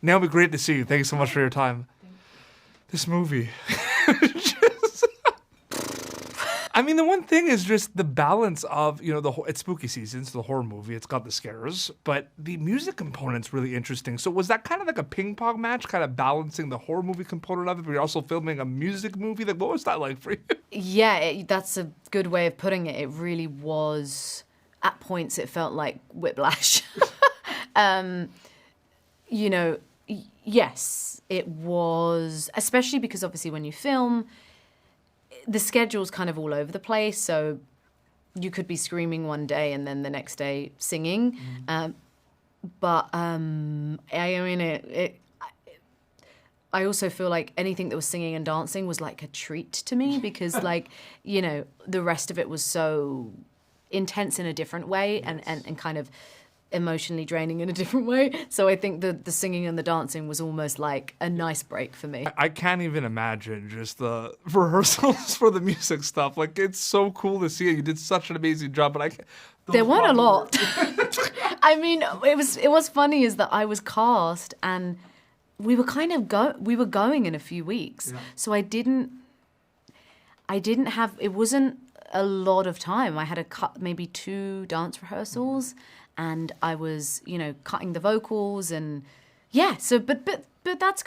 Naomi, great to see you. Thank you so much for your time. This movie. I mean, the one thing is just the balance of, it's spooky season, it's the horror movie, it's got the scares, but the music component's really interesting. So was that kind of like a ping pong match, kind of balancing the horror movie component of it, but you're also filming a music movie? Like, what was that like for you? Yeah, that's a good way of putting it. It really was, at points, it felt like whiplash. Yes, it was, especially because obviously when you film, the schedule's kind of all over the place, so you could be screaming one day and then the next day singing. I also feel like anything that was singing and dancing was like a treat to me because the rest of it was so intense in a different way and kind of emotionally draining in a different way. So I think the singing and the dancing was almost like a nice break for me. I can't even imagine just the rehearsals for the music stuff. Like, it's so cool to see it. You did such an amazing job, but there weren't a lot. I mean, it was funny is that I was cast and we were kind of going in a few weeks. Yeah. So I didn't have, it wasn't a lot of time. I had maybe 2 dance rehearsals. And I was, cutting the vocals and so, but that's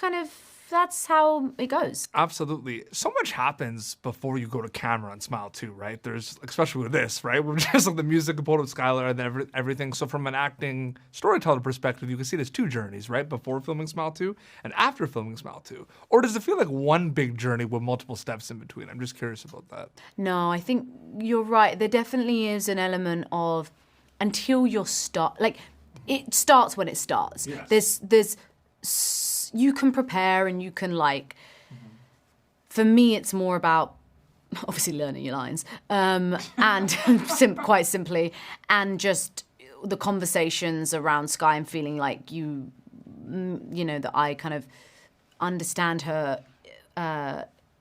how it goes. Absolutely. So much happens before you go to camera on Smile 2, right? There's, especially with this, right? We're just like the music component of Skylar and then everything. So from an acting storyteller perspective, you can see there's 2 journeys, right? Before filming Smile 2 and after filming Smile 2. Or does it feel like one big journey with multiple steps in between? I'm just curious about that. No, I think you're right. There definitely is an element of, until you're it starts when it starts. Yes. There's you can prepare and you can for me it's more about obviously learning your lines and quite simply, and just the conversations around Skye and feeling like that I kind of understand her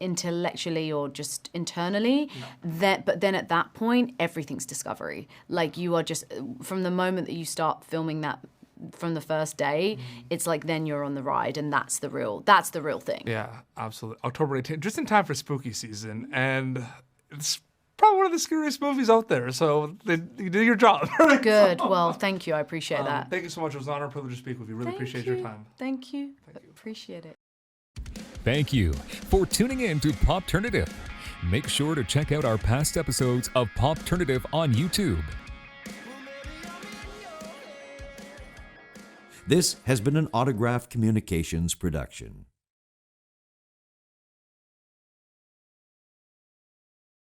intellectually or just internally, but then at that point everything's discovery. Like, you are just, from the moment that you start filming that, from the first day, it's like then you're on the ride, and that's the real thing. Yeah, absolutely. October 18th, just in time for spooky season, and it's probably one of the scariest movies out there, so you did your job. Good. Well, thank you. I appreciate that. Thank you so much. It was an honor and privilege to speak with you. Really appreciate your time. Thank you. Appreciate it. Thank you for tuning in to Popternative. Make sure to check out our past episodes of Popternative on YouTube. This has been an Autograph Communications production.